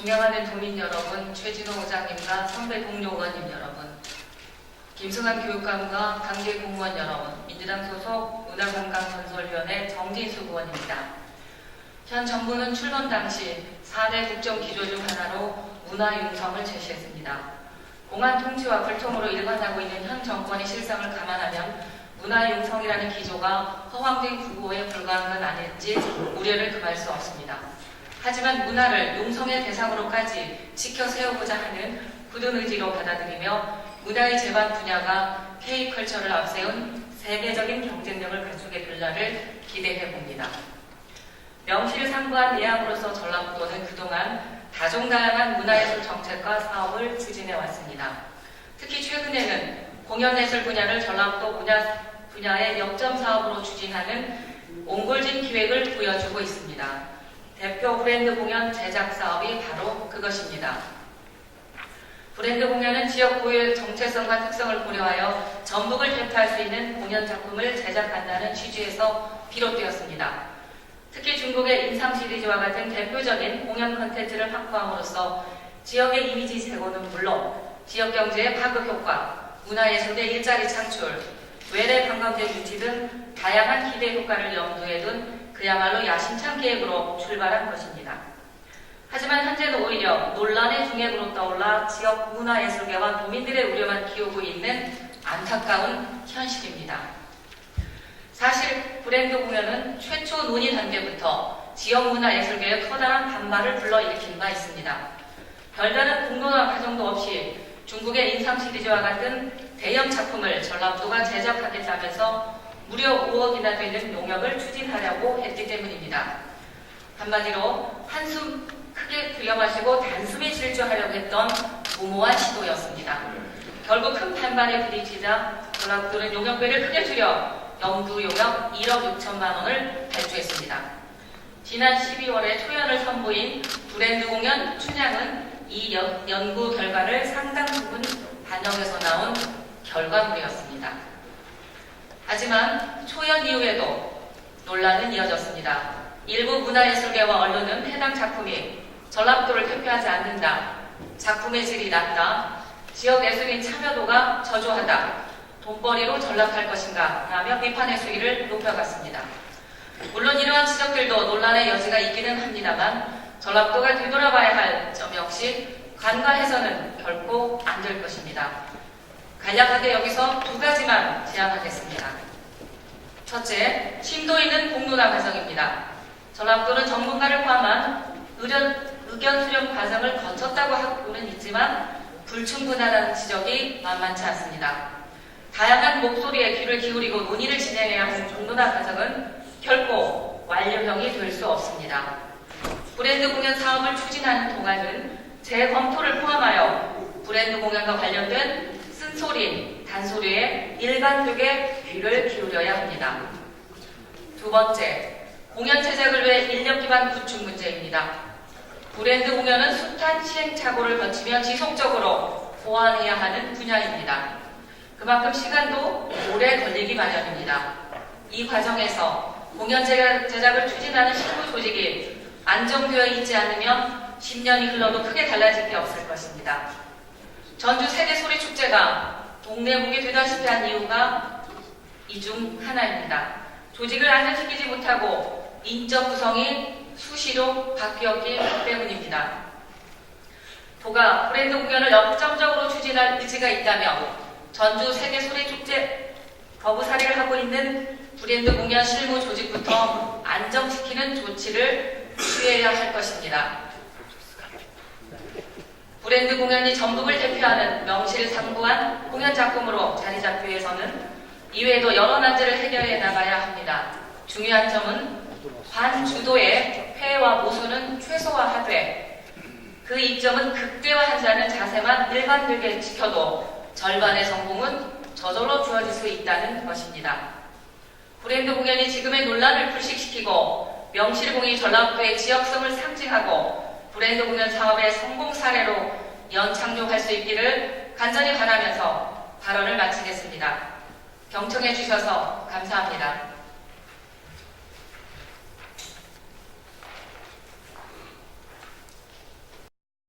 존경하는 도민 여러분, 최진호 의장님과 선배 동료 의원님 여러분, 김승환 교육감과 관계 공무원 여러분, 민주당 소속 문화관광건설위원회 정진수 의원입니다. 현 정부는 출범 당시 4대 국정 기조 중 하나로 문화융성을 제시했습니다. 공안 통치와 불통으로 일관하고 있는 현 정권의 실상을 감안하면 문화융성이라는 기조가 허황된 구호에 불과한 건 아닐지 우려를 금할 수 없습니다. 하지만 문화를 용성의 대상으로까지 지켜 세우고자 하는 굳은 의지로 받아들이며 문화의 제반 분야가 K컬처를 앞세운 세계적인 경쟁력을 갖추게 될 날을 기대해 봅니다. 명실상부한 예약으로서 전라북도는 그동안 다종다양한 문화예술 정책과 사업을 추진해 왔습니다. 특히 최근에는 공연예술 분야를 전라북도 분야의 역점 사업으로 추진하는 옹골진 기획을 보여주고 있습니다. 대표 브랜드 공연 제작 사업이 바로 그것입니다. 브랜드 공연은 지역 고유의 정체성과 특성을 고려하여 전북을 대표할 수 있는 공연 작품을 제작한다는 취지에서 비롯되었습니다. 특히 중국의 인상 시리즈와 같은 대표적인 공연 콘텐츠를 확보함으로써 지역의 이미지 제고는 물론 지역 경제의 파급 효과, 문화예술의 일자리 창출, 외래 관광객 유치 등 다양한 기대 효과를 염두에 둔 그야말로 야심찬 계획으로 출발한 것입니다. 하지만 현재는 오히려 논란의 중액으로 떠올라 지역 문화예술계와 도민들의 우려만 키우고 있는 안타까운 현실입니다. 사실 브랜드 공연은 최초 논의 단계부터 지역 문화예술계의 커다란 반발을 불러일으킨 바 있습니다. 별다른 공론화 과정도 없이 중국의 인상 시리즈와 같은 대형 작품을 전라북도가 제작하겠다면서 무려 5억이나 되는 용역을 추진하려고 했기 때문입니다. 한마디로 한숨 크게 들여마시고 단숨에 질주하려고 했던 무모한 시도였습니다. 결국 큰 반발에 부딪히자 전라북도는 용역비를 크게 줄여 연구 용역 1억 6천만 원을 발주했습니다. 지난 12월에 초연을 선보인 브랜드 공연 춘향은 이 연구 결과를 상당 부분 반영해서 나온 결과물이었습니다. 하지만 초연 이후에도 논란은 이어졌습니다. 일부 문화예술계와 언론은 해당 작품이 전라북도를 대표하지 않는다, 작품의 질이 낮다, 지역 예술인 참여도가 저조하다, 돈벌이로 전락할 것인가 라며 비판의 수위를 높여갔습니다. 물론 이러한 지적들도 논란의 여지가 있기는 합니다만 전라북도가 되돌아봐야 할 점 역시 간과해서는 결코 안 될 것입니다. 간략하게 여기서 두 가지만 제안하겠습니다. 첫째, 심도 있는 공론화 과정입니다. 전라북도는 전문가를 포함한 의견 수렴 과정을 거쳤다고 하고는 있지만 불충분하다는 지적이 만만치 않습니다. 다양한 목소리에 귀를 기울이고 논의를 진행해야 하는 공론화 과정은 결코 완료형이 될 수 없습니다. 브랜드 공연 사업을 추진하는 동안은 재검토를 포함하여 브랜드 공연과 관련된 쓴소리, 단소리에 일관되게 귀를 기울여야 합니다. 두 번째, 공연 제작을 위해 인력 기반 구축 문제입니다. 브랜드 공연은 숱한 시행착오를 거치며 지속적으로 보완해야 하는 분야입니다. 그만큼 시간도 오래 걸리기 마련입니다. 이 과정에서 공연 제작을 추진하는 실무 조직이 안정되어 있지 않으면 10년이 흘러도 크게 달라질 게 없을 것입니다. 전주 세계소리축제가 동네북이 되다시피 한 이유가 이 중 하나입니다. 조직을 안정시키지 못하고 인적 구성이 수시로 바뀌었기 때문입니다. 도가 브랜드 공연을 역점적으로 추진할 의지가 있다면 전주 세계소리축제 거부사리를 하고 있는 브랜드 공연 실무 조직부터 안정시키는 조치를 취해야 할 것입니다. 브랜드 공연이 전북을 대표하는 명실상부한 공연 작품으로 자리 잡기 위해서는 이외에도 여러 난제를 해결해 나가야 합니다. 중요한 점은 관주도의 폐해와 모순은 최소화하되 그 이점은 극대화한다는 자세만 일관되게 지켜도 절반의 성공은 저절로 주어질 수 있다는 것입니다. 브랜드 공연이 지금의 논란을 불식시키고 명실공히 전라북도의 지역성을 상징하고 브랜드 공연 사업의 성공 사례로 연착륙할 수 있기를 간절히 바라면서 발언을 마치겠습니다. 경청해 주셔서 감사합니다.